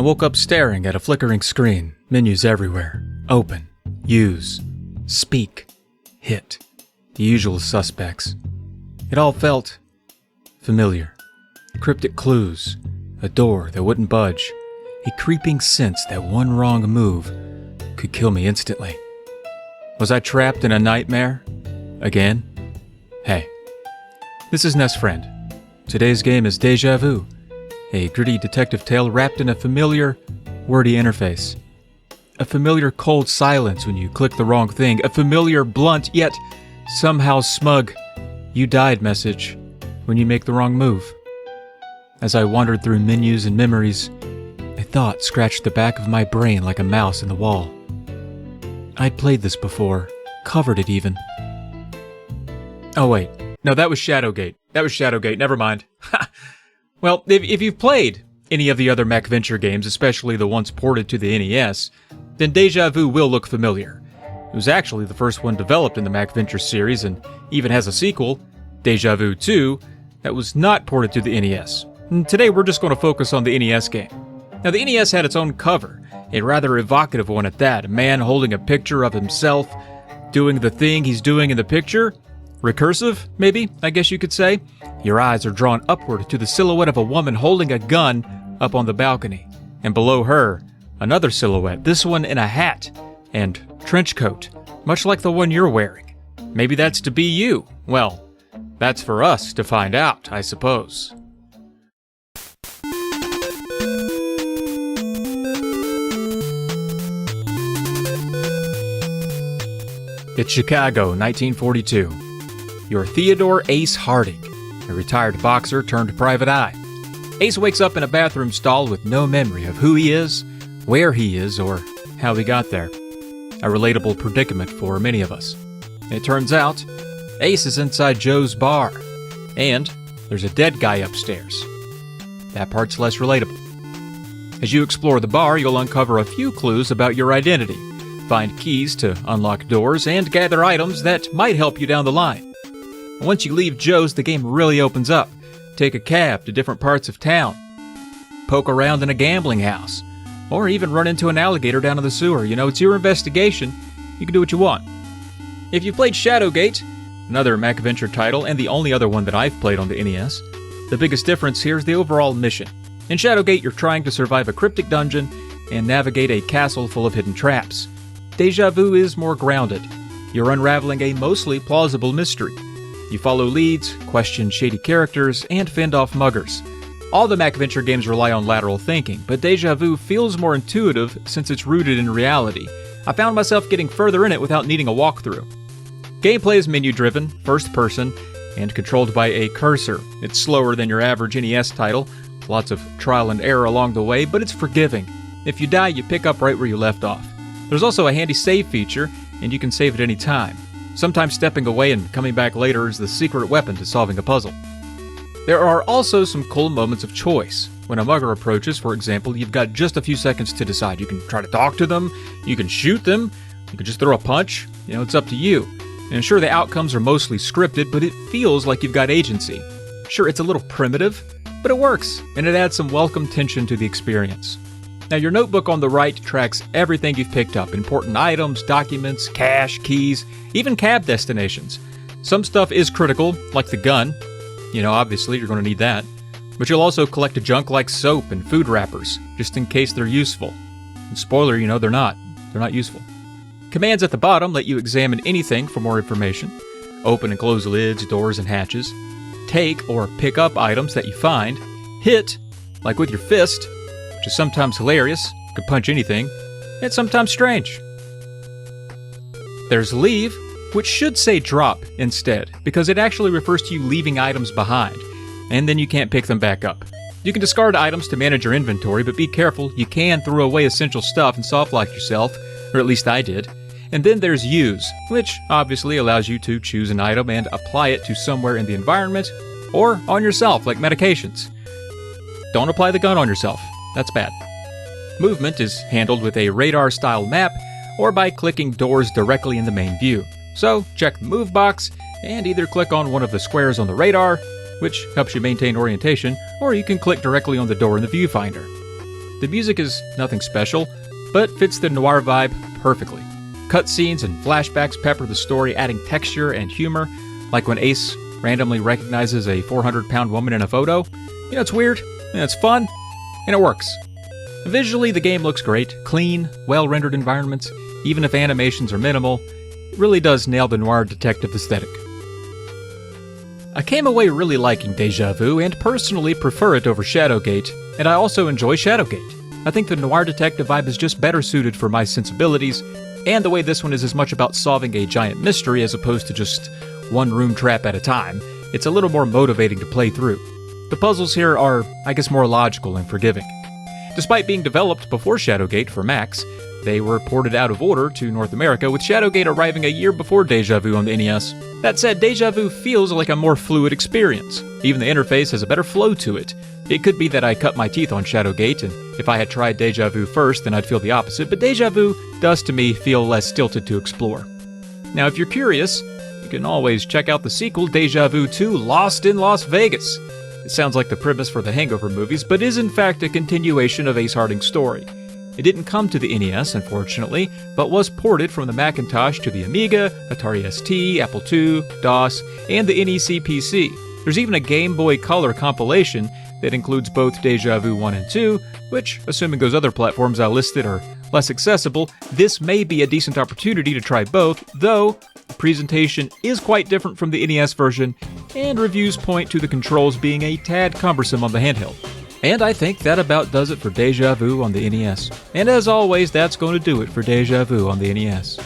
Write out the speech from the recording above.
woke up staring at a flickering screen, menus everywhere. Open, use, speak, hit. The usual suspects. It all felt familiar. Cryptic clues, a door that wouldn't budge, a creeping sense that one wrong move could kill me instantly. Was I trapped in a nightmare? Again? Hey, this is NESfriend. Today's game is Deja Vu, a gritty detective tale wrapped in a familiar, wordy interface. A familiar cold silence when you click the wrong thing, a familiar blunt yet somehow smug "you died" message when you make the wrong move. As I wandered through menus and memories, a thought scratched the back of my brain like a mouse in the wall. I'd played this before, covered it even. Oh wait, no, that was Shadowgate. Never mind. Well, if you've played any of the other MacVenture games, especially the ones ported to the NES, then Deja Vu will look familiar. It was actually the first one developed in the MacVenture series and even has a sequel, Deja Vu 2, that was not ported to the NES. And today we're just going to focus on the NES game. Now the NES had its own cover, a rather evocative one at that, a man holding a picture of himself, doing the thing he's doing in the picture. Recursive, maybe, I guess you could say. Your eyes are drawn upward to the silhouette of a woman holding a gun up on the balcony. And below her, another silhouette, this one in a hat and trench coat, much like the one you're wearing. Maybe that's to be you. Well, that's for us to find out, I suppose. It's Chicago, 1942. You're Theodore Ace Harding, a retired boxer turned private eye. Ace wakes up in a bathroom stall with no memory of who he is, where he is, or how he got there. A relatable predicament for many of us. It turns out, Ace is inside Joe's bar, and there's a dead guy upstairs. That part's less relatable. As you explore the bar, you'll uncover a few clues about your identity, find keys to unlock doors, and gather items that might help you down the line. Once you leave Joe's, the game really opens up. Take a cab to different parts of town, poke around in a gambling house, or even run into an alligator down in the sewer. You know, it's your investigation. You can do what you want. If you've played Shadowgate, another MacVenture title, and the only other one that I've played on the NES, the biggest difference here is the overall mission. In Shadowgate, you're trying to survive a cryptic dungeon and navigate a castle full of hidden traps. Deja Vu is more grounded. You're unraveling a mostly plausible mystery. You follow leads, question shady characters, and fend off muggers. All the MacVenture games rely on lateral thinking, but Deja Vu feels more intuitive since it's rooted in reality. I found myself getting further in it without needing a walkthrough. Gameplay is menu-driven, first-person, and controlled by a cursor. It's slower than your average NES title, lots of trial and error along the way, but it's forgiving. If you die, you pick up right where you left off. There's also a handy save feature, and you can save at any time. Sometimes stepping away and coming back later is the secret weapon to solving a puzzle. There are also some cool moments of choice. When a mugger approaches, for example, you've got just a few seconds to decide. You can try to talk to them, you can shoot them, you can just throw a punch. You know, it's up to you. And sure, the outcomes are mostly scripted, but it feels like you've got agency. Sure, it's a little primitive, but it works, and it adds some welcome tension to the experience. Now, your notebook on the right tracks everything you've picked up. Important items, documents, cash, keys, even cab destinations. Some stuff is critical, like the gun. You know, obviously, you're going to need that. But you'll also collect junk like soap and food wrappers, just in case they're useful. And spoiler, you know, they're not. They're not useful. Commands at the bottom let you examine anything for more information. Open and close lids, doors, and hatches. Take or pick up items that you find. Hit, like with your fist, which is sometimes hilarious, could punch anything, and sometimes strange. There's leave, which should say drop instead, because it actually refers to you leaving items behind, and then you can't pick them back up. You can discard items to manage your inventory, but be careful, you can throw away essential stuff and soft-lock yourself, or at least I did. And then there's use, which obviously allows you to choose an item and apply it to somewhere in the environment, or on yourself, like medications. Don't apply the gun on yourself. That's bad. Movement is handled with a radar-style map or by clicking doors directly in the main view. So check the move box and either click on one of the squares on the radar, which helps you maintain orientation, or you can click directly on the door in the viewfinder. The music is nothing special, but fits the noir vibe perfectly. Cutscenes and flashbacks pepper the story, adding texture and humor, like when Ace randomly recognizes a 400-pound woman in a photo. It's weird, it's fun, and it works. Visually, the game looks great, clean, well-rendered environments, even if animations are minimal. It really does nail the noir detective aesthetic. I came away really liking Deja Vu and personally prefer it over Shadowgate, and I also enjoy Shadowgate. I think the noir detective vibe is just better suited for my sensibilities, and the way this one is as much about solving a giant mystery as opposed to just one room trap at a time. It's a little more motivating to play through. The puzzles here are, I guess, more logical and forgiving. Despite being developed before Shadowgate for Macs, they were ported out of order to North America, with Shadowgate arriving a year before Deja Vu on the NES. That said, Deja Vu feels like a more fluid experience. Even the interface has a better flow to it. It could be that I cut my teeth on Shadowgate, and if I had tried Deja Vu first, then I'd feel the opposite, but Deja Vu does to me feel less stilted to explore. Now, if you're curious, you can always check out the sequel, Deja Vu 2 Lost in Las Vegas. It sounds like the premise for the Hangover movies, but is in fact a continuation of Ace Harding's story. It didn't come to the NES, unfortunately, but was ported from the Macintosh to the Amiga, Atari ST, Apple II, DOS, and the NEC PC. There's even a Game Boy Color compilation that includes both Deja Vu 1 and 2, which, assuming those other platforms I listed are less accessible, this may be a decent opportunity to try both, though the presentation is quite different from the NES version, and reviews point to the controls being a tad cumbersome on the handheld. And I think that about does it for Deja Vu on the NES. And as always, that's going to do it for Deja Vu on the NES.